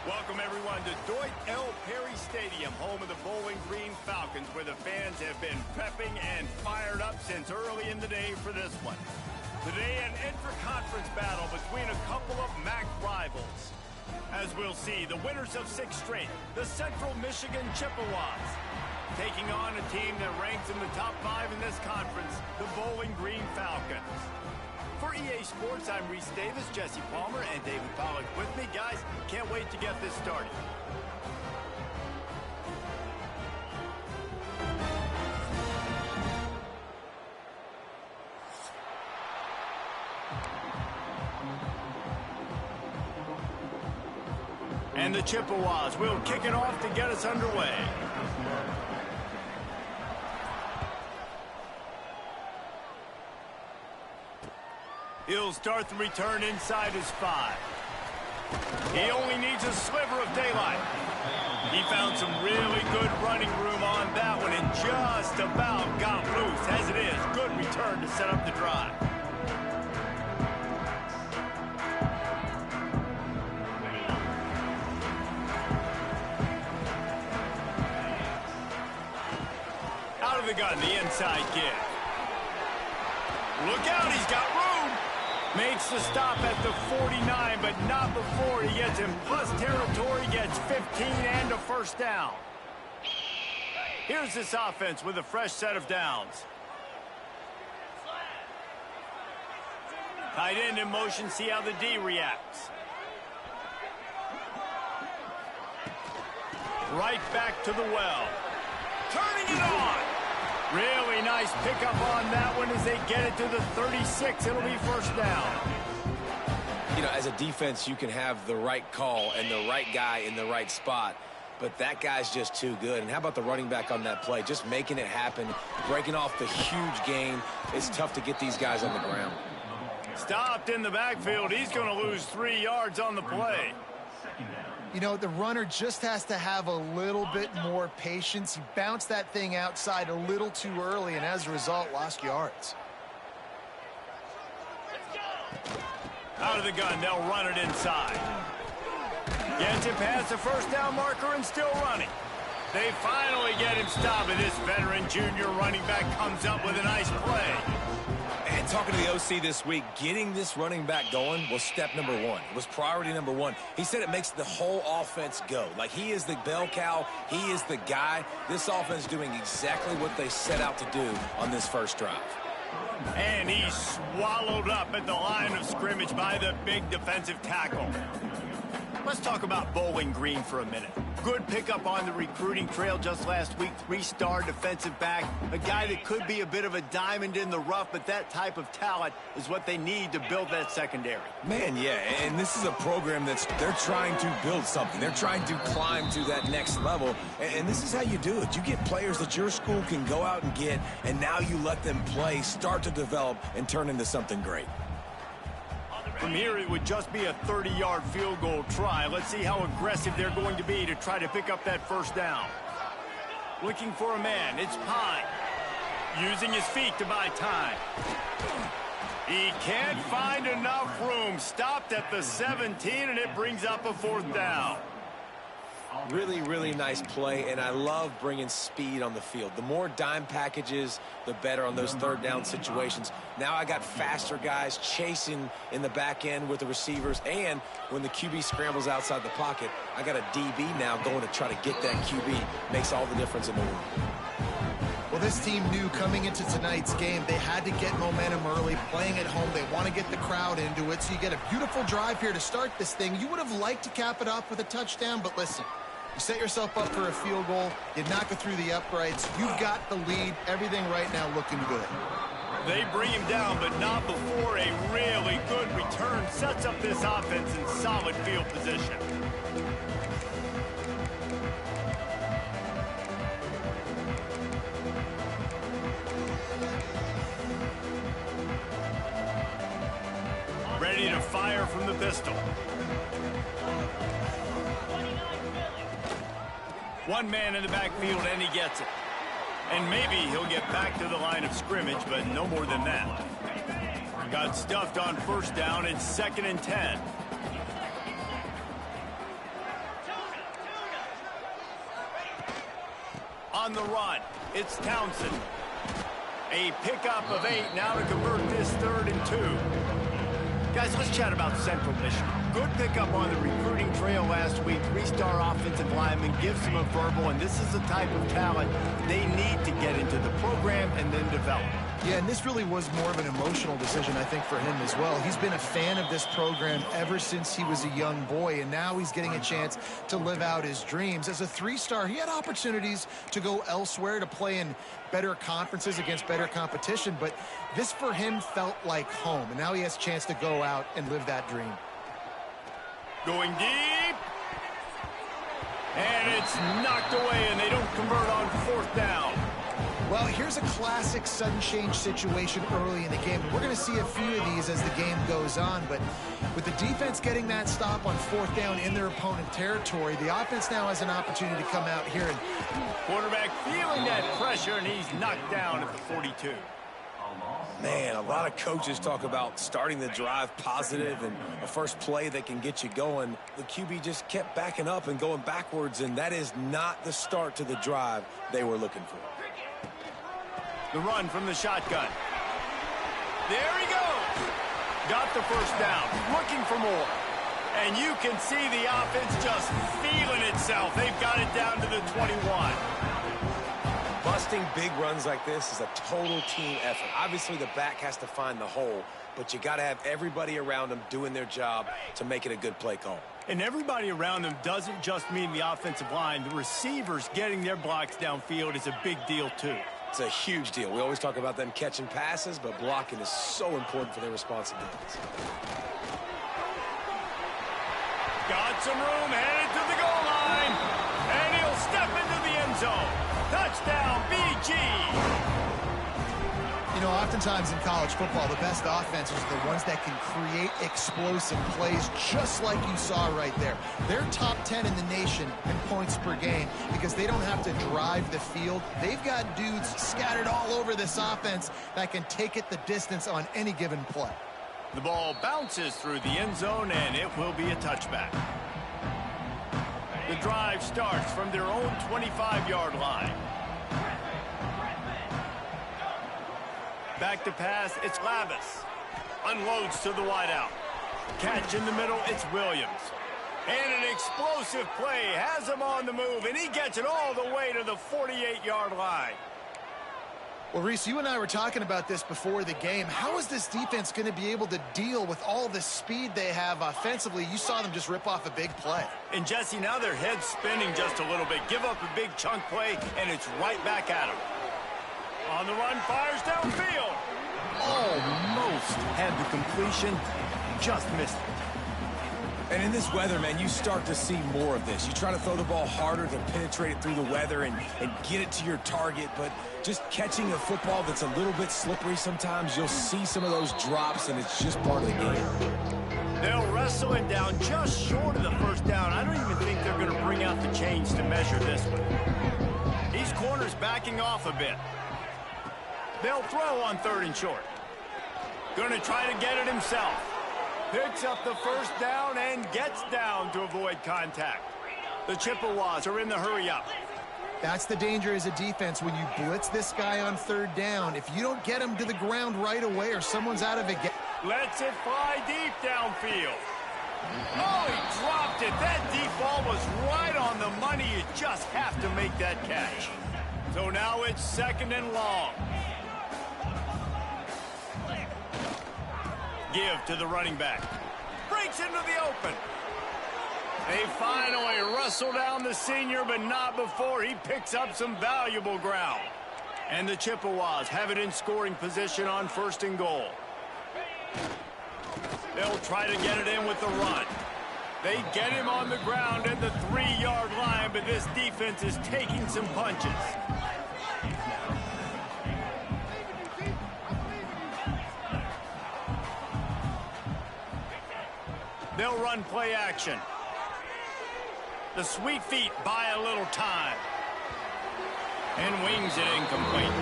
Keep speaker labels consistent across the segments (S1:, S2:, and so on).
S1: Welcome, everyone, to Dwight L. Perry Stadium, home of the Bowling Green Falcons, where the fans have been prepping and fired up since early in the day for this one. Today, an intra-conference battle between a couple of MAC rivals. As we'll see, the winners of 6 straight, the Central Michigan Chippewas, taking on a team that ranks in the top 5 in this conference, the Bowling Green Falcons. For EA Sports, I'm Reese Davis, Jesse Palmer, and David Pollack with me. Guys, can't wait to get this started. And the Chippewas will kick it off to get us underway. He'll start the return inside his 5. He only needs a sliver of daylight. He found some really good running room on that one and just about got loose. As it is, good return to set up the drive. Out of the gun, the inside kick. Look out, he's got room. Makes the stop at the 49, but not before he gets in plus territory, gets 15 and a first down. Here's this offense with a fresh set of downs. Tight end in motion, see how the D reacts. Right back to the well. Turning it on. Really nice pickup on that one as they get it to the 36. It'll be first down.
S2: You know, as a defense, you can have the right call and the right guy in the right spot, but that guy's just too good. And how about the running back on that play? Just making it happen, breaking off the huge gain. It's tough to get these guys on the ground.
S1: Stopped in the backfield. He's going to lose 3 yards on the play.
S3: You know, the runner just has to have a little bit more patience. He bounced that thing outside a little too early, and as a result, lost yards.
S1: Out of the gun, they'll run it inside. Gets it past the first down marker and still running. They finally get him stopped, and this veteran junior running back comes up with a nice play.
S2: And talking to the OC this week, getting this running back going was step number 1. It was priority number 1. He said it makes the whole offense go. Like, he is the bell cow. He is the guy. This offense doing exactly what they set out to do on this first drive.
S1: And he's swallowed up at the line of scrimmage by the big defensive tackle. Let's talk about Bowling Green for a minute. Good pickup on the recruiting trail just last week. 3-star defensive back. A guy that could be a bit of a diamond in the rough, but that type of talent is what they need to build that secondary.
S2: Man, yeah, and this is a program they're trying to build something. They're trying to climb to that next level, and this is how you do it. You get players that your school can go out and get, and now you let them play, start to develop, and turn into something great.
S1: From here, it would just be a 30-yard field goal try. Let's see how aggressive they're going to be to try to pick up that first down. Looking for a man, it's Pine. Using his feet to buy time. He can't find enough room. Stopped at the 17, and it brings up a fourth down.
S2: Really, really nice play, and I love bringing speed on the field. The more dime packages, the better on those third down situations. Now I got faster guys chasing in the back end with the receivers, and when the QB scrambles outside the pocket, I got a DB now going to try to get that QB. Makes all the difference in the world.
S3: Well, this team knew coming into tonight's game they had to get momentum early, playing at home. They want to get the crowd into it, so you get a beautiful drive here to start this thing. You would have liked to cap it off with a touchdown, but listen, you set yourself up for a field goal, you knock it through the uprights, you've got the lead, everything right now looking good.
S1: They bring him down, but not before a really good return sets up this offense in solid field position. Ready to fire from the pistol. One man in the backfield, and he gets it. And maybe he'll get back to the line of scrimmage, but no more than that. Got stuffed on first down. It's 2nd and 10. on the run. It's Townsend. A pickup of 8 now to convert this 3rd and 2. Guys, let's chat about Central Michigan. Good pickup on the recruiting trail last week. 3-star offensive lineman gives them a verbal, and this is the type of talent they need to get into the program and then develop.
S3: Yeah, and this really was more of an emotional decision, I think, for him as well. He's been a fan of this program ever since he was a young boy, and now he's getting a chance to live out his dreams. As a 3-star, he had opportunities to go elsewhere, to play in better conferences against better competition, but this for him felt like home, and now he has a chance to go out and live that dream.
S1: Going deep. And it's knocked away, and they don't convert on 4th down.
S3: Well, here's a classic sudden change situation early in the game. We're going to see a few of these as the game goes on, but with the defense getting that stop on 4th down in their opponent territory, the offense now has an opportunity to come out here. And
S1: quarterback feeling that pressure, and he's knocked down at the 42.
S2: Man, a lot of coaches talk about starting the drive positive and a first play that can get you going. The QB just kept backing up and going backwards, and that is not the start to the drive they were looking for.
S1: The run from the shotgun. There he goes. Got the first down. Looking for more. And you can see the offense just feeling itself. They've got it down to the 21.
S2: Busting big runs like this is a total team effort. Obviously, the back has to find the hole, but you got to have everybody around them doing their job to make it a good play call.
S1: And everybody around them doesn't just mean the offensive line. The receivers getting their blocks downfield is a big deal, too.
S2: It's a huge deal. We always talk about them catching passes, but blocking is so important for their responsibilities.
S1: Got some room, headed to the goal line, and he'll step into the end zone. Touchdown, BG!
S3: You know, oftentimes in college football, the best offenses are the ones that can create explosive plays, just like you saw right there. They're top 10 in the nation in points per game because they don't have to drive the field. They've got dudes scattered all over this offense that can take it the distance on any given play.
S1: The ball bounces through the end zone, and it will be a touchback. The drive starts from their own 25-yard line. Back to pass, it's Lavis. Unloads to the wideout. Catch in the middle, it's Williams. And an explosive play has him on the move, and he gets it all the way to the 48-yard line.
S3: Well, Reese, you and I were talking about this before the game. How is this defense going to be able to deal with all the speed they have offensively? You saw them just rip off a big play.
S1: And, Jesse, now their head's spinning just a little bit. Give up a big chunk play, and it's right back at them. On the run, fires downfield. Almost had the completion, just missed it.
S2: And in this weather, man, you start to see more of this. You try to throw the ball harder to penetrate it through the weather and get it to your target, but just catching a football that's a little bit slippery sometimes, you'll see some of those drops, and it's just part of the game.
S1: They'll wrestle it down just short of the first down. I don't even think they're going to bring out the chains to measure this one. These corners backing off a bit. They'll throw on 3rd and short. Going to try to get it himself. Picks up the first down and gets down to avoid contact. The Chippewas are in the hurry-up.
S3: That's the danger as a defense when you blitz this guy on 3rd down. If you don't get him to the ground right away or someone's out of it.
S1: Lets it fly deep downfield. Oh, he dropped it. That deep ball was right on the money. You just have to make that catch. So now it's 2nd and long. Give to the running back. Breaks into the open. They finally wrestle down the senior, but not before he picks up some valuable ground. And the Chippewas have it in scoring position on 1st and goal. They'll try to get it in with the run. They get him on the ground at the 3-yard line, but this defense is taking some punches. They'll run play action. The sweet feet buy a little time. And wings it incomplete.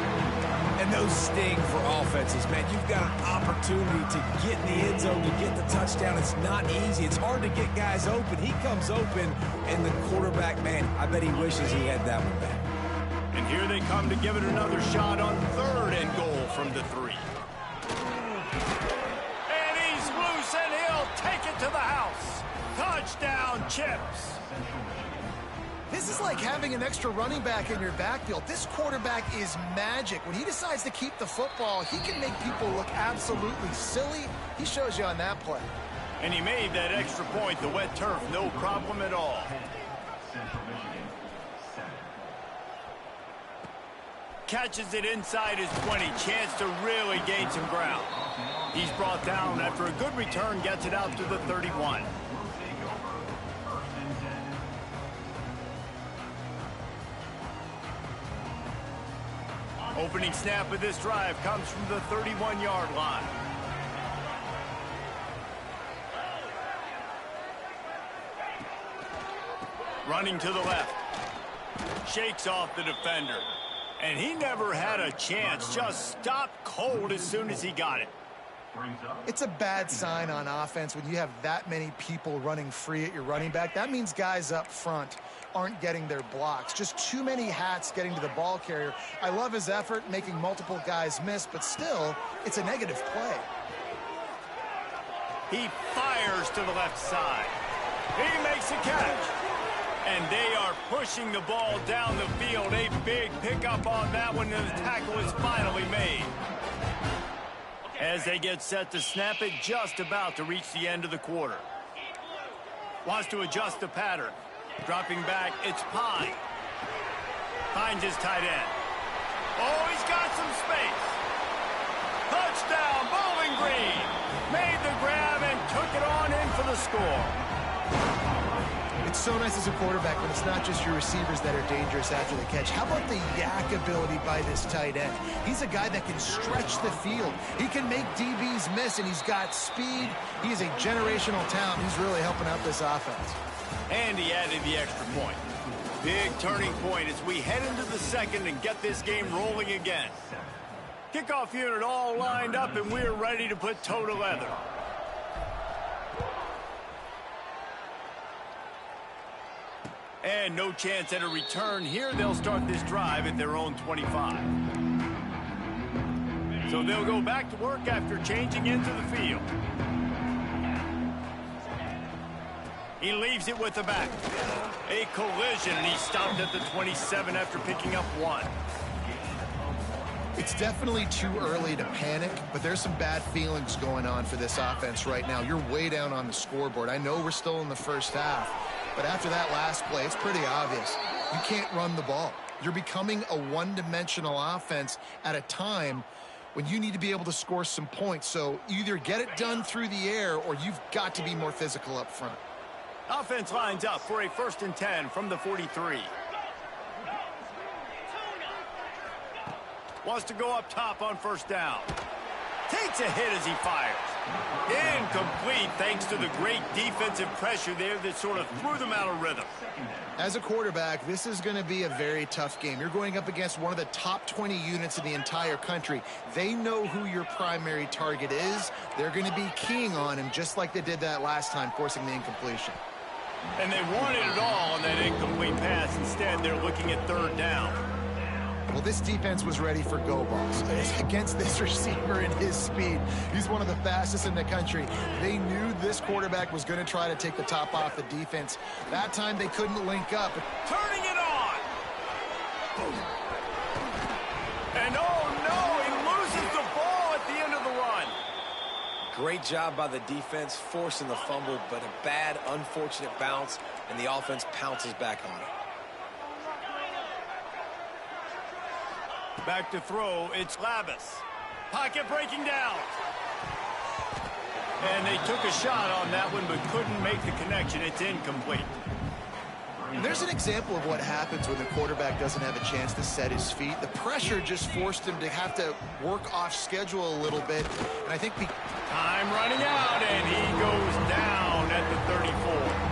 S2: And those sting for offenses, man. You've got an opportunity to get in the end zone, to get the touchdown. It's not easy. It's hard to get guys open. He comes open, and the quarterback, man, I bet he wishes he had that one back.
S1: And here they come to give it another shot on 3rd and goal from the 3. And he's loose, and he'll take it to the house. Touchdown, Chips.
S3: This is like having an extra running back in your backfield. This quarterback is magic. When he decides to keep the football, he can make people look absolutely silly. He shows you on that play.
S1: And he made that extra point, the wet turf, no problem at all. Catches it inside his 20, chance to really gain some ground. He's brought down after a good return, gets it out to the 31. Opening snap of this drive comes from the 31-yard line. Running to the left. Shakes off the defender. And he never had a chance. Just stopped cold as soon as he got it.
S3: It's a bad sign on offense when you have that many people running free at your running back. That means guys up front aren't getting their blocks. Just too many hats getting to the ball carrier. I love his effort, making multiple guys miss, but still, it's a negative play.
S1: He fires to the left side. He makes a catch. And they are pushing the ball down the field. A big pickup on that one, and the tackle is finally made. As they get set to snap it, just about to reach the end of the quarter. Wants to adjust the pattern. Dropping back, it's Pine. Finds his tight end. Oh, he's got some space. Touchdown, Bowling Green. Made the grab and took it on in for the score.
S3: It's so nice as a quarterback when it's not just your receivers that are dangerous after the catch. How about the yak ability by this tight end? He's a guy that can stretch the field. He can make DBs miss, and he's got speed. He is a generational talent. He's really helping out this offense.
S1: And he added the extra point. Big turning point as we head into the second and get this game rolling again. Kickoff unit all lined up, and we're ready to put toe to leather. And no chance at a return here. They'll start this drive at their own 25. So they'll go back to work after changing into the field. He leaves it with the back. A collision, and he stopped at the 27 after picking up 1.
S3: It's definitely too early to panic, but there's some bad feelings going on for this offense right now. You're way down on the scoreboard. I know we're still in the first half, but after that last play, it's pretty obvious. You can't run the ball. You're becoming a one-dimensional offense at a time when you need to be able to score some points. So either get it done through the air, or you've got to be more physical up front.
S1: Offense lines up for a 1st and 10 from the 43. Wants to go up top on 1st down. Takes a hit as he fires. Incomplete thanks to the great defensive pressure there that sort of threw them out of rhythm.
S3: As a quarterback, this is going to be a very tough game. You're going up against one of the top 20 units in the entire country. They know who your primary target is. They're going to be keying on him just like they did that last time, forcing the incompletion.
S1: And they wanted it all on that incomplete pass. Instead, they're looking at 3rd down.
S3: Well, this defense was ready for go balls against this receiver and his speed. He's one of the fastest in the country. They knew this quarterback was going to try to take the top off the defense. That time they couldn't link up.
S1: Turning it on. And oh no, he loses the ball at the end of the run.
S2: Great job by the defense forcing the fumble, but a bad, unfortunate bounce, and the offense pounces back on it.
S1: Back to throw, it's Labus. Pocket breaking down. And they took a shot on that one, but couldn't make the connection. It's incomplete.
S3: And there's an example of what happens when the quarterback doesn't have a chance to set his feet. The pressure just forced him to have to work off schedule a little bit. And I think
S1: time running out, and he goes down at the 34.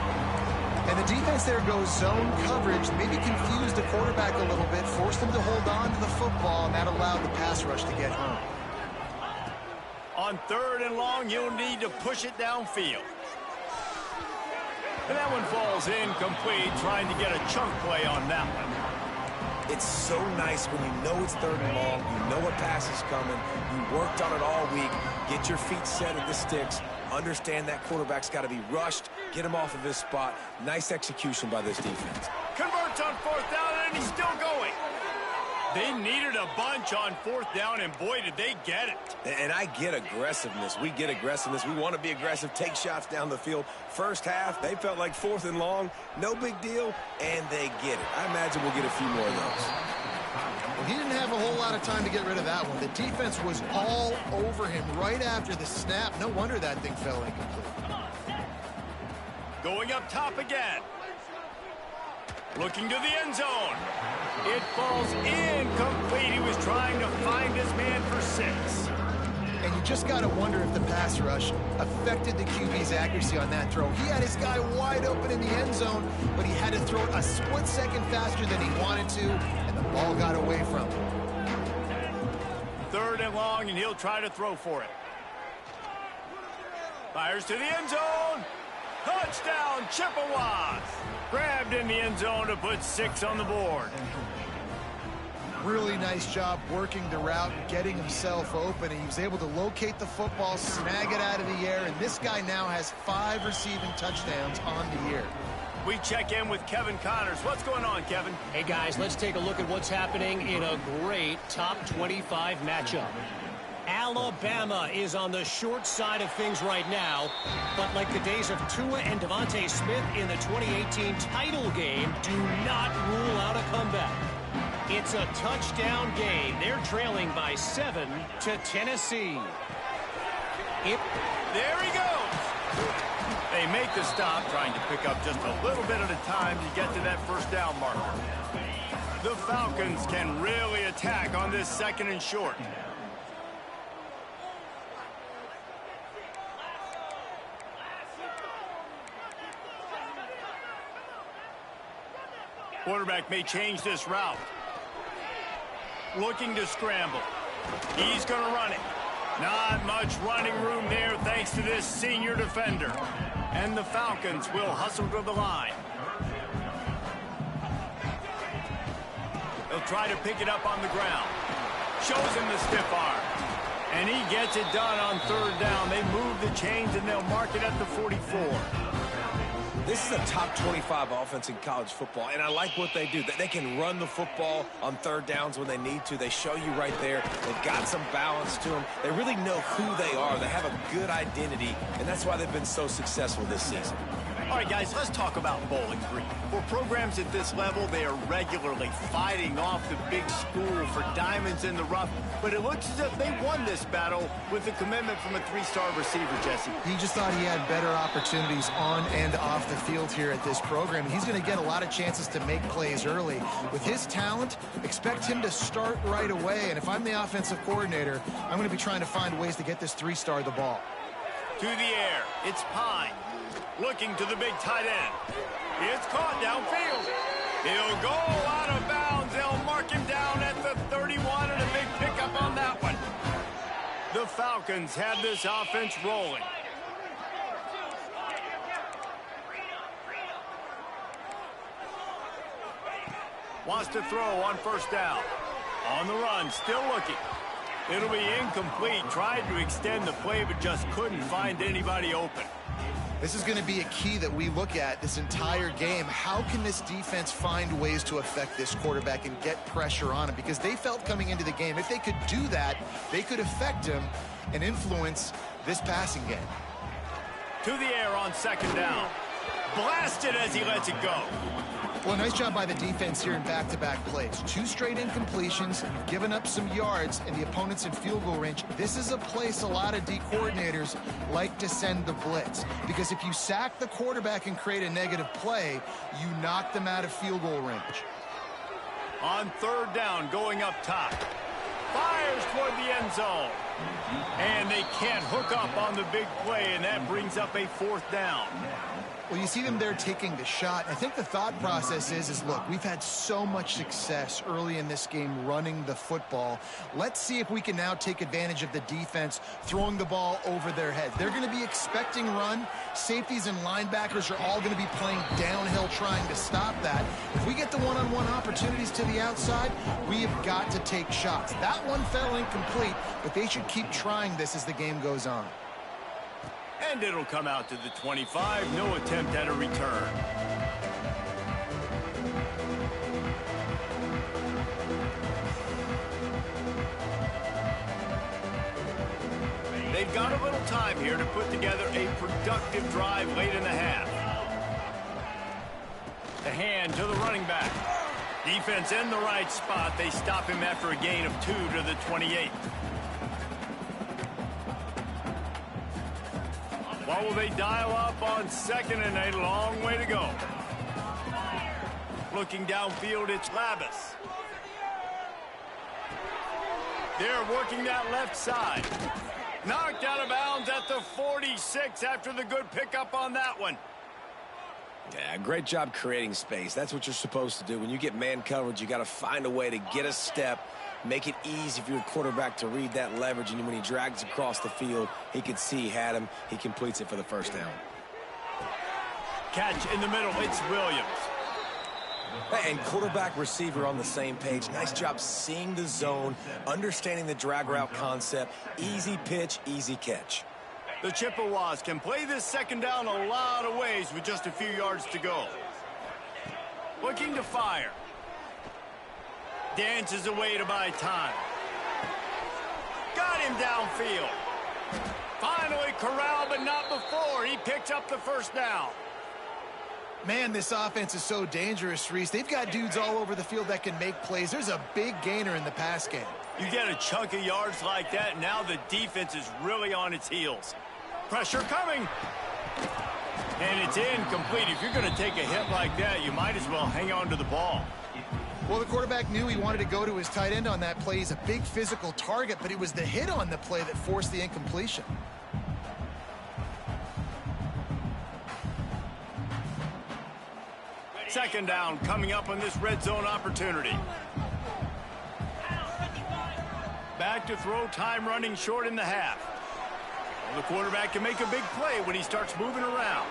S3: And the defense there goes zone coverage, maybe confused the quarterback a little bit, forced him to hold on to the football, and that allowed the pass rush to get home.
S1: On 3rd and long, you'll need to push it downfield. And that one falls incomplete, trying to get a chunk play on that one.
S2: It's so nice when you know it's 3rd and long, you know a pass is coming, you worked on it all week, get your feet set at the sticks, understand that quarterback's got to be rushed, get him off of his spot. Nice execution by this defense.
S1: Converts on 4th down, and he's still going. They needed a bunch on 4th down, and boy, did they get it.
S2: And I get aggressiveness. We get aggressiveness. We want to be aggressive, take shots down the field. First half, they felt like 4th and long. No big deal, and they get it. I imagine we'll get a few more of those.
S3: Well, he didn't have a whole lot of time to get rid of that one. The defense was all over him right after the snap. No wonder that thing fell incomplete.
S1: Going up top again. Looking to the end zone. It falls incomplete. He was trying to find his man for 6.
S3: And you just got to wonder if the pass rush affected the QB's accuracy on that throw. He had his guy wide open in the end zone, but he had to throw it a split second faster than he wanted to, and the ball got away from him.
S1: 3rd and long, and he'll try to throw for it. Fires to the end zone. Touchdown, Chippewas. Grabbed in the end zone to put 6 on the board.
S3: Really nice job working the route and getting himself open. He was able to locate the football, snag it out of the air, and this guy now has 5 receiving touchdowns on the year.
S1: We check in with Kevin Connors. What's going on, Kevin?
S4: Hey, guys, let's take a look at what's happening in a great top 25 matchup. Alabama is on the short side of things right now, but like the days of Tua and Devontae Smith in the 2018 title game, do not rule out a comeback. It's a touchdown game. They're trailing by 7 to Tennessee.
S1: There he goes. They make the stop, trying to pick up just a little bit at a time to get to that 1st down marker. The Falcons can really attack on this 2nd and short. Quarterback may change this route. Looking to scramble. He's going to run it. Not much running room there thanks to this senior defender. And the Falcons will hustle to the line. They'll try to pick it up on the ground. Shows him the stiff arm. And he gets it done on 3rd down. They move the chains and they'll mark it at the 44.
S2: This is a top 25 offense in college football, and I like what they do. They can run the football on 3rd downs when they need to. They show you right there. They've got some balance to them. They really know who they are. They have a good identity, and that's why they've been so successful this season.
S1: All right, guys, let's talk about Bowling Green. For programs at this level, they are regularly fighting off the big school for diamonds in the rough, but it looks as if they won this battle with the commitment from a 3-star receiver, Jesse.
S3: He just thought he had better opportunities on and off the field here at this program. He's going to get a lot of chances to make plays early. With his talent, expect him to start right away, and if I'm the offensive coordinator, I'm going to be trying to find ways to get this 3-star the ball.
S1: To the air, it's Pine. Looking to the big tight end. It's caught downfield. He'll go out of bounds. They'll mark him down at the 31, and a big pickup on that one. The Falcons have this offense rolling. Wants to throw on 1st down. On the run, still looking. It'll be incomplete. Tried to extend the play, but just couldn't find anybody open.
S3: This is going to be a key that we look at this entire game. How can this defense find ways to affect this quarterback and get pressure on him? Because they felt coming into the game, if they could do that, they could affect him and influence this passing game.
S1: To the air on 2nd down. Blasted as he lets it go.
S3: Well, nice job by the defense here in back-to-back plays. 2 straight incompletions, you've given up some yards, and the opponent's in field goal range. This is a place a lot of D coordinators like to send the blitz, because if you sack the quarterback and create a negative play, you knock them out of field goal range.
S1: On 3rd down, going up top. Fires toward the end zone. And they can't hook up on the big play, and that brings up a 4th down.
S3: Well, you see them there taking the shot. I think the thought process is look, we've had so much success early in this game running the football. Let's see if we can now take advantage of the defense throwing the ball over their heads. They're going to be expecting run. Safeties and linebackers are all going to be playing downhill trying to stop that. If we get the one-on-one opportunities to the outside, we have got to take shots. That one fell incomplete, but they should keep trying this as the game goes on.
S1: And it'll come out to the 25. No attempt at a return. They've got a little time here to put together a productive drive late in the half. The hand to the running back. Defense in the right spot. They stop him after a gain of 2 to the 28. What will they dial up on second and a long way to go? Looking downfield, it's Labus. They're working that left side. Knocked out of bounds at the 46 after the good pickup on that one.
S2: Yeah, great job creating space. That's what you're supposed to do. When you get man coverage, you got to find a way to get a step, make it easy for your quarterback to read that leverage, and when he drags across the field, he can see he had him. He completes it for the first down.
S1: Catch in the middle. It's Williams.
S2: And quarterback receiver on the same page. Nice job seeing the zone, understanding the drag route concept. Easy pitch, easy catch.
S1: The Chippewas can play this second down a lot of ways with just a few yards to go. Looking to fire. Dances away to buy time. Got him downfield. Finally corralled, but not before. He picks up the first down.
S3: Man, this offense is so dangerous, Reese. They've got dudes all over the field that can make plays. There's a big gainer in the pass game.
S1: You get a chunk of yards like that, now the defense is really on its heels. Pressure coming. And it's incomplete. If you're going to take a hit like that, you might as well hang on to the ball.
S3: Well, the quarterback knew he wanted to go to his tight end on that play. He's a big physical target, but it was the hit on the play that forced the incompletion.
S1: Second down coming up on this red zone opportunity. Back to throw, time running short in the half. Well, the quarterback can make a big play when he starts moving around.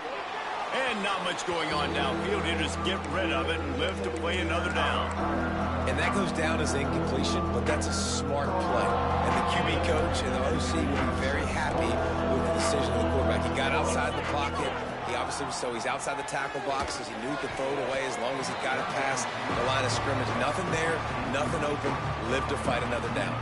S1: And not much going on downfield. He'll just get rid of it and live to play another down.
S2: And that goes down as incompletion, but that's a smart play. And the QB coach and the OC will be very happy with the decision of the quarterback. He got outside the pocket. He obviously, so he's outside the tackle boxes. He knew he could throw it away as long as he got it past the line of scrimmage. Nothing there, nothing open. Live to fight another down.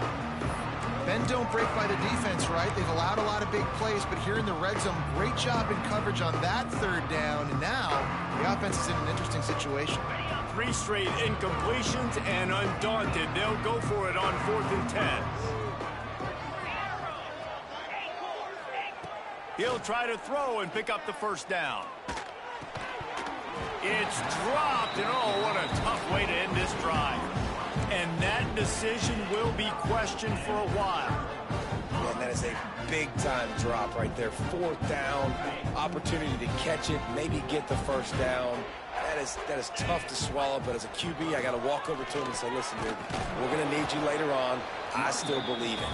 S3: Bend don't break by the defense, right? They've allowed a lot of big plays, but here in the red zone, great job in coverage on that third down. And now the offense is in an interesting situation.
S1: 3 straight incompletions, and undaunted, they'll go for it on 4th and 10. He'll try to throw and pick up the first down. It's dropped, and oh, what a tough way to end this drive. And that decision will be questioned for a while.
S2: And that is a big-time drop right there. 4th down, opportunity to catch it, maybe get the first down. That is tough to swallow, but as a QB, I got to walk over to him and say, listen, dude, we're going to need you later on. I still believe it.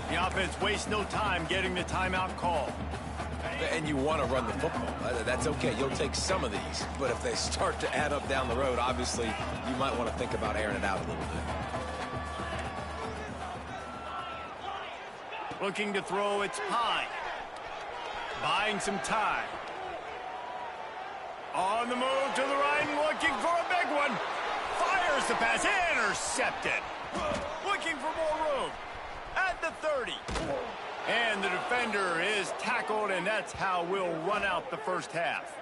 S1: The offense wastes no time getting the timeout call.
S2: And you want to run the football. That's okay. You'll take some of these. But if they start to add up down the road, obviously, you might want to think about airing it out a little bit.
S1: Looking to throw, it's Pine. Buying some time. On the move to the right and looking for a big one. Fires the pass. Intercepted. Looking for more room. At the 30. And the defender is tackled, and that's how we'll run out the first half.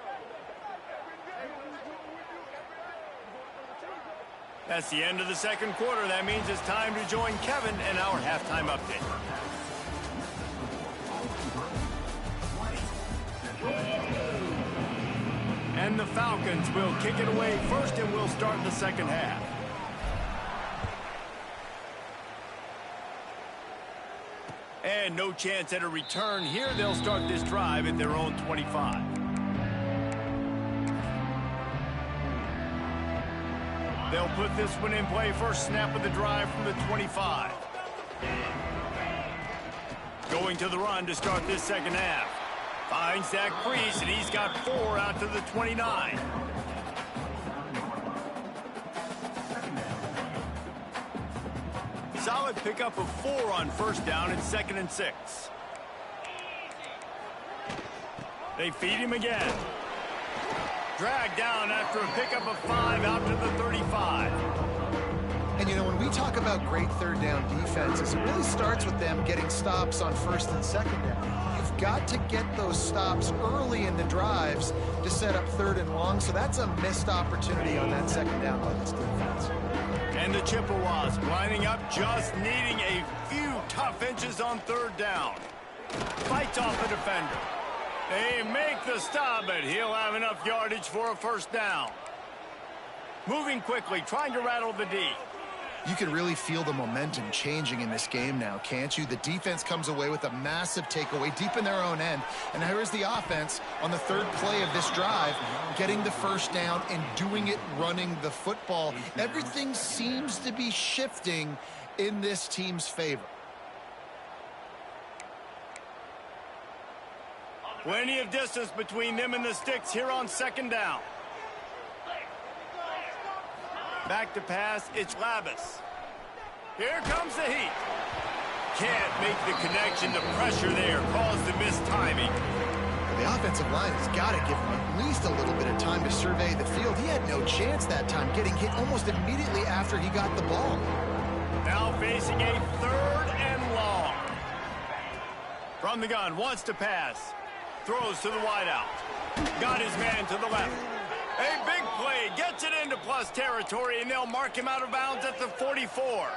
S1: That's the end of the second quarter. That means it's time to join Kevin in our halftime update. And the Falcons will kick it away first, and we'll start the second half. And no chance at a return here. They'll start this drive at their own 25. They'll put this one in play first snap of the drive from the 25. Going to the run to start this second half. Finds that crease, and he's got 4 out to the 29. Solid pickup of 4 on first down and 2nd and 6. They feed him again. Dragged down after a pickup of 5 out to the 35.
S3: And, you know, when we talk about great third down defenses, it really starts with them getting stops on first and second down. You've got to get those stops early in the drives to set up third and long, so that's a missed opportunity on that second down by this defense.
S1: And the Chippewas lining up, just needing a few tough inches on third down. Fights off the defender. They make the stop, but he'll have enough yardage for a first down. Moving quickly, trying to rattle the D.
S3: You can really feel the momentum changing in this game now, can't you? The defense comes away with a massive takeaway deep in their own end. And here's the offense on the third play of this drive, getting the first down and doing it running the football. Everything seems to be shifting in this team's favor.
S1: Plenty of distance between them and the sticks here on second down. Back to pass, it's Labus. Here comes the heat. Can't make the connection. The pressure there caused the missed timing.
S3: The offensive line has got to give him at least a little bit of time to survey the field. He had no chance that time, getting hit almost immediately after he got the ball.
S1: Now facing a 3rd and long. From the gun, wants to pass. Throws to the wideout. Got his man to the left. A big play, gets it into plus territory, and they'll mark him out of bounds at the 44.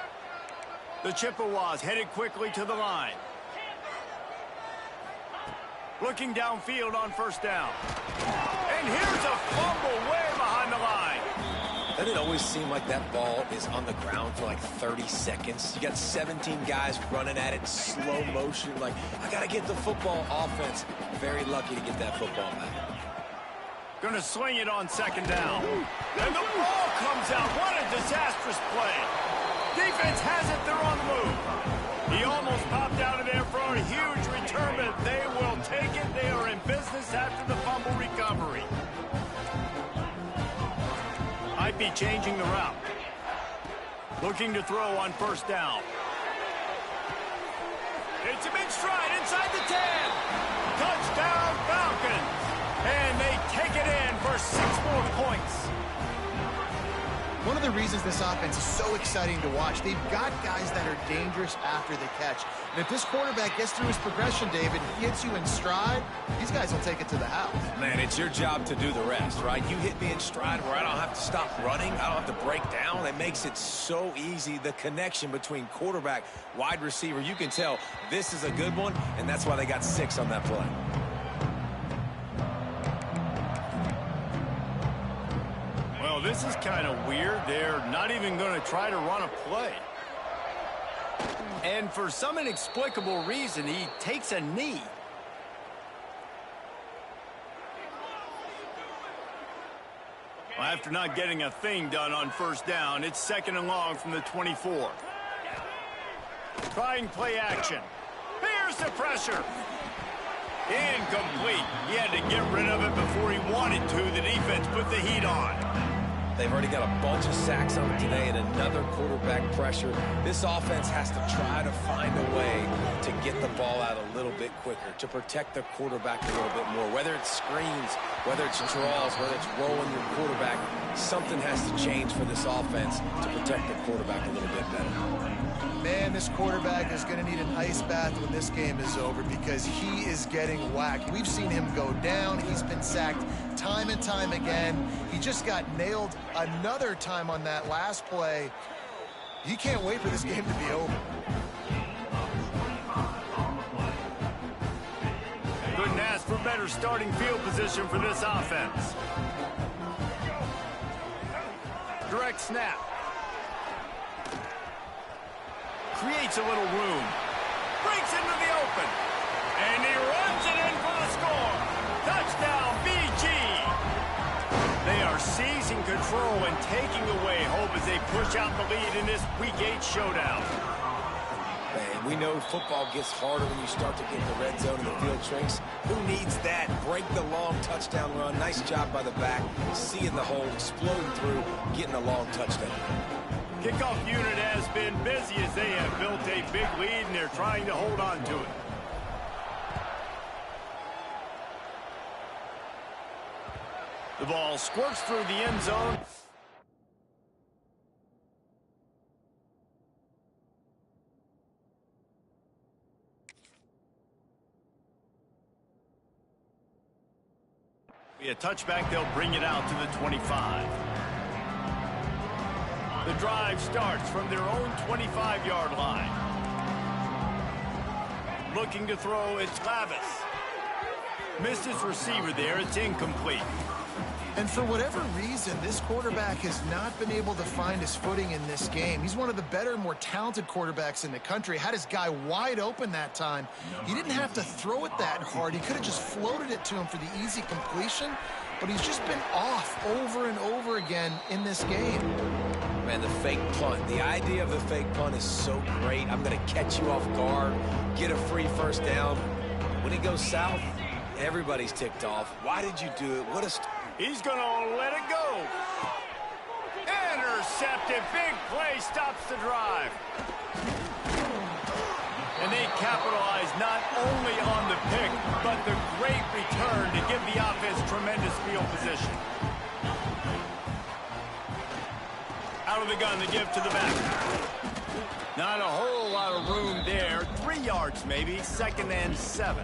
S1: The Chippewas headed quickly to the line. Looking downfield on first down. And here's a fumble way behind the line.
S2: Doesn't it always seem like that ball is on the ground for like 30 seconds? You got 17 guys running at it in slow motion. Like, I got to get the football. Offense, very lucky to get that football back.
S1: Going to swing it on second down. And the ball comes out. What a disastrous play. Defense has it. They're on the move. He almost popped out of there for a huge return, but they will take it. They are in business after the fumble recovery. Might be changing the route. Looking to throw on first down. It's him in stride inside the 10. Touchdown Falcons. And they take it in for 6 more points.
S3: One of the reasons this offense is so exciting to watch, they've got guys that are dangerous after the catch. And if this quarterback gets through his progression, David, he hits you in stride, these guys will take it to the house.
S2: Man, it's your job to do the rest, right? You hit me in stride where I don't have to stop running. I don't have to break down. It makes it so easy. The connection between quarterback, wide receiver, you can tell this is a good one, and that's why they got 6 on that play.
S1: Well, this is kind of weird. They're not even going to try to run a play. And for some inexplicable reason, he takes a knee. Well, after not getting a thing done on first down, it's 2nd and long from the 24. Trying play action. Here's the pressure. Incomplete. He had to get rid of it before he wanted to. The defense put the heat on.
S2: They've already got a bunch of sacks on it today and another quarterback pressure. This offense has to try to find a way to get the ball out a little bit quicker, to protect the quarterback a little bit more. Whether it's screens, whether it's draws, whether it's rolling your quarterback, something has to change for this offense to protect the quarterback a little bit better.
S3: Man, this quarterback is going to need an ice bath when this game is over because he is getting whacked. We've seen him go down. He's been sacked time and time again. He just got nailed another time on that last play. He can't wait for this game to be over.
S1: Couldn't ask for better starting field position for this offense. Direct snap. Creates a little room. Breaks into the open. And he runs it in for the score. Touchdown, BG. They are seizing control and taking away hope as they push out the lead in this Week 8 showdown.
S2: Man, we know football gets harder when you start to get in the red zone and the field shrinks. Who needs that? Break the long touchdown run. Nice job by the back. Seeing the hole, exploding through, getting a long touchdown.
S1: Kickoff unit has been busy as they have built a big lead and they're trying to hold on to it. The ball squirts through the end zone. A touchback, they'll bring it out to the 25. The drive starts from their own 25-yard line. Looking to throw, it's Lavis. Missed his receiver there, it's incomplete.
S3: And for whatever reason, this quarterback has not been able to find his footing in this game. He's one of the better, more talented quarterbacks in the country. Had his guy wide open that time. He didn't have to throw it that hard. He could have just floated it to him for the easy completion, but he's just been off over and over again in this game.
S2: Man, the fake punt. The idea of the fake punt is so great. I'm going to catch you off guard, get a free first down. When it goes south, everybody's ticked off. Why did you do it? What a...
S1: He's going to let it go. Intercepted. Big play stops the drive. And they capitalize not only on the pick, but the great return to give the offense tremendous field position. Out of the gun, the give to the back. Not a whole lot of room there. 3 yards maybe, 2nd and 7.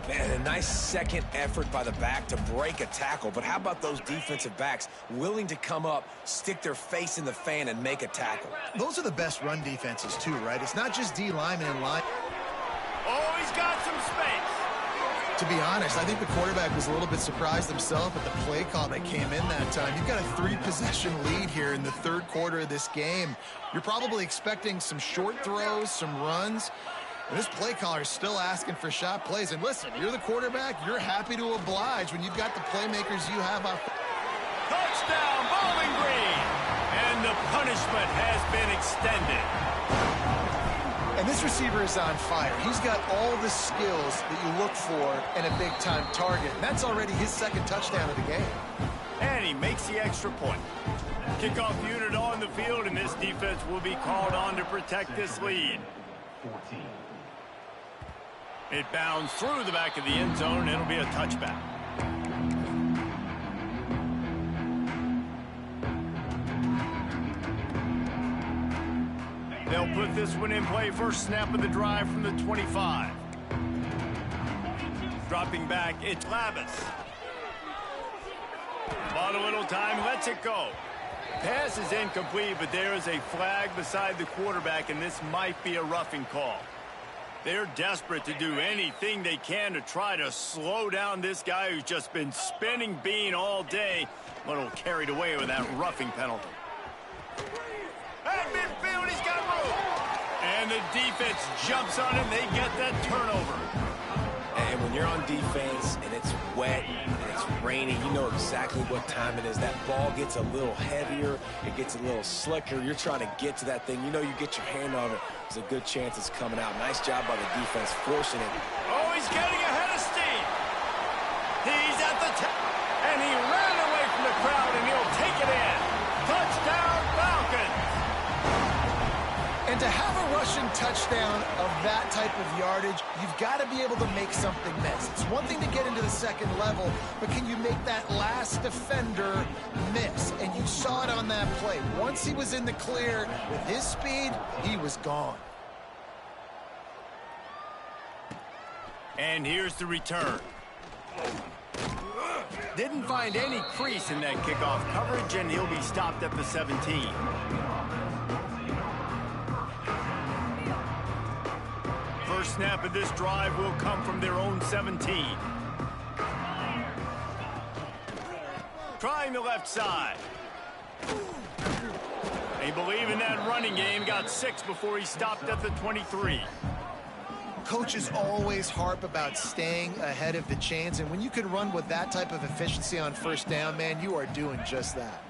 S2: Man, a nice second effort by the back to break a tackle. But how about those defensive backs willing to come up, stick their face in the fan, and make a tackle?
S3: Those are the best run defenses, too, right? It's not just D linemen in line.
S1: Oh, he's got some space.
S3: To be honest, I think the quarterback was a little bit surprised himself at the play call that came in that time. You've got a 3-possession lead here in the third quarter of this game. You're probably expecting some short throws, some runs. And this play caller is still asking for shot plays. And listen, you're the quarterback. You're happy to oblige when you've got the playmakers you have out.
S1: Touchdown, Bowling Green. And the punishment has been extended.
S3: And this receiver is on fire. He's got all the skills that you look for in a big-time target. And that's already his 2nd touchdown of the game.
S1: And he makes the extra point. Kickoff unit on the field, and this defense will be called on to protect this lead. 14. It bounds through the back of the end zone, and it'll be a touchback. They'll put this one in play. First snap of the drive from the 25. Dropping back, it's Lavis. Bought a little time, lets it go. Pass is incomplete, but there is a flag beside the quarterback, and this might be a roughing call. They're desperate to do anything they can to try to slow down this guy who's just been spinning bean all day. A little carried away with that roughing penalty. At midfield, he's got room. And the defense jumps on him. They get that turnover.
S2: And when you're on defense and it's wet and it's rainy, you know exactly what time it is. That ball gets a little heavier. It gets a little slicker. You're trying to get to that thing. You know you get your hand on it. There's a good chance it's coming out. Nice job by the defense forcing it.
S1: Oh, he's getting ahead of steam. He's at the top. And he ran away from the crowd, and he'll take it in. Touchdown, Falcons.
S3: And to have a rushing touchdown of that type of yardage, you've got to be able to make something miss. It's one thing to get into the 2nd level, but can you make that last defender miss? And you saw it on that play. Once he was in the clear with his speed, he was gone.
S1: And here's the return. Didn't find any crease in that kickoff coverage, and he'll be stopped at the 17. First snap of this drive will come from their own 17. Trying the left side. They believe in that running game. Got 6 before he stopped at the 23.
S3: coaches always harp about staying ahead of the chains, and when you can run with that type of efficiency on first down, man, you are doing just that.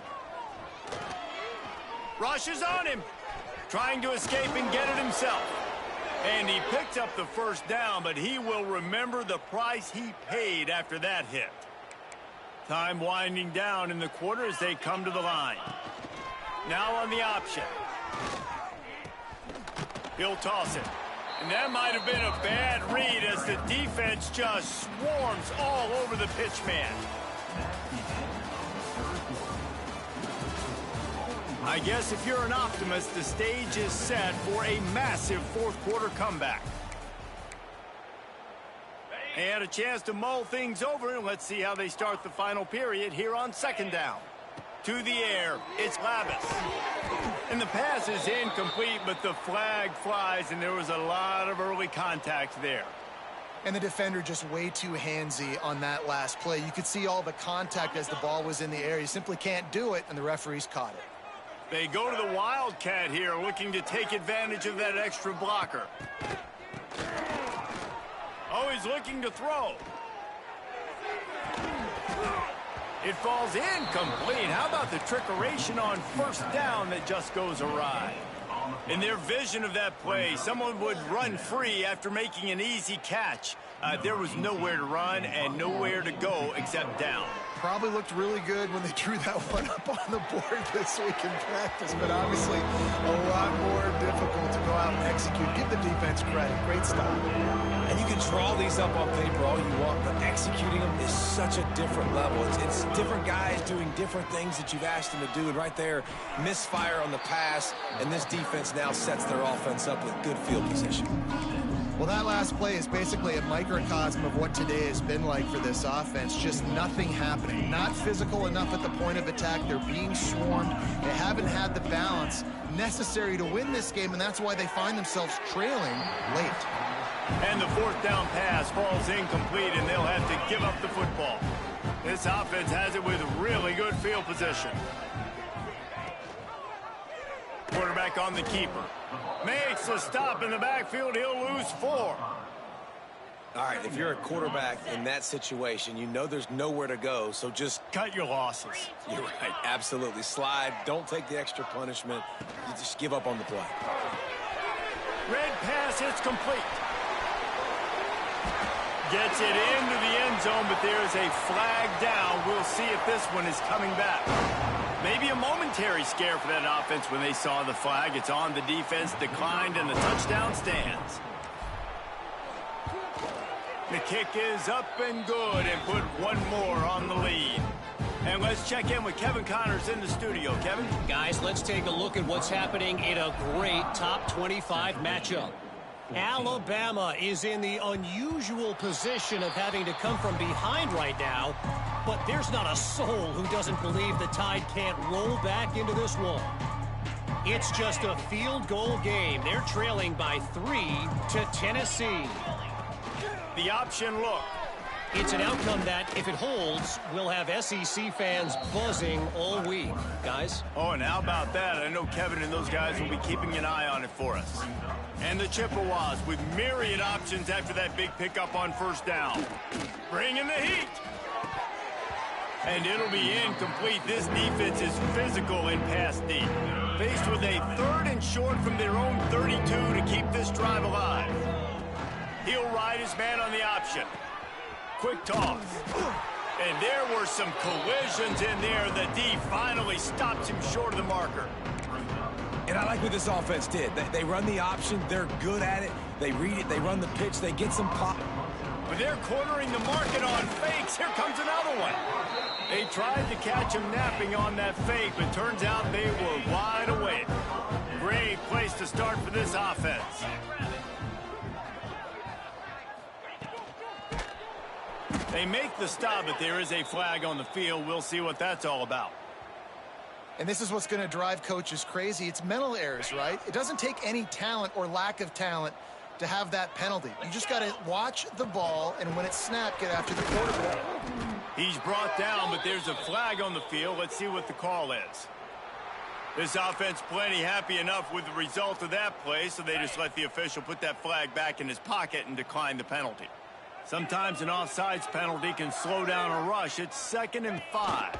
S1: Rushes on him, trying to escape and get it himself. And he picked up the first down, but he will remember the price he paid after that hit. Time winding down in the quarter as they come to the line. Now on the option. He'll toss it. And that might have been a bad read as the defense just swarms all over the pitch man. I guess if you're an optimist, the stage is set for a massive fourth quarter comeback. They had a chance to mull things over, and let's see how they start the final period here on second down. To the air, it's Lavis. And the pass is incomplete, but the flag flies, and there was a lot of early contact there.
S3: And the defender just way too handsy on that last play. You could see all the contact as the ball was in the air. You simply can't do it, and the referees caught it.
S1: They go to the Wildcat here, looking to take advantage of that extra blocker. Oh, he's looking to throw. It falls incomplete. How about the trickeration on first down that just goes awry? In their vision of that play, someone would run free after making an easy catch. There was nowhere to run and nowhere to go except down.
S3: Probably looked really good when they drew that one up on the board this week in practice, but obviously a lot more difficult to go out and execute. Give the defense credit. Great stop.
S2: And you can draw these up on paper all you want, but executing them is such a different level. It's different guys doing different things that you've asked them to do, and right there, misfire on the pass, and this defense now sets their offense up with good field position.
S3: Well, that last play is basically a microcosm of what today has been like for this offense. Just nothing happening. Not physical enough at the point of attack. They're being swarmed. They haven't had the balance necessary to win this game, and that's why they find themselves trailing late.
S1: And the fourth down pass falls incomplete, and they'll have to give up the football. This offense has it with really good field position. Quarterback on the keeper. Makes a stop in the backfield. He'll lose 4.
S2: All right, if you're a quarterback in that situation, you know there's nowhere to go, so just
S1: cut your losses.
S2: You're right, absolutely. Slide, don't take the extra punishment. You just give up on the play.
S1: Red pass, it's complete. Gets it into the end zone, but there's a flag down. We'll see if this one is coming back. Maybe a momentary scare for that offense when they saw the flag. It's on the defense, declined, and the touchdown stands. The kick is up and good, and put one more on the lead. And let's check in with Kevin Connors in the studio. Kevin?
S4: Guys, let's take a look at what's happening in a great top 25 matchup. Alabama is in the unusual position of having to come from behind right now, but there's not a soul who doesn't believe the Tide can't roll back into this one. It's just a field goal game. They're trailing by 3 to Tennessee.
S1: The option look.
S4: It's an outcome that, if it holds, will have SEC fans buzzing all week. Guys?
S1: Oh, and how about that? I know Kevin and those guys will be keeping an eye on it for us. And the Chippewas with myriad options after that big pickup on first down. Bringing the heat. And it'll be incomplete. This defense is physical in pass deep. Faced with a 3rd and short from their own 32 to keep this drive alive. He'll ride his man on the option. Quick toss. And there were some collisions in there. The D finally stops him short of the marker.
S2: And I like what this offense did. They run the option. They're good at it. They read it. They run the pitch. They get some pop.
S1: But they're cornering the market on fakes. Here comes another one. They tried to catch him napping on that fake, but turns out they were wide awake. Great place to start for this offense. They make the stop, but there is a flag on the field. We'll see what that's all about.
S3: And this is what's going to drive coaches crazy. It's mental errors, right? It doesn't take any talent or lack of talent to have that penalty. You just got to watch the ball, and when it's snapped, get after the quarterback.
S1: He's brought down, but there's a flag on the field. Let's see what the call is. This offense plenty happy enough with the result of that play, so they just let the official put that flag back in his pocket and decline the penalty. Sometimes an offsides penalty can slow down a rush. It's 2nd and 5.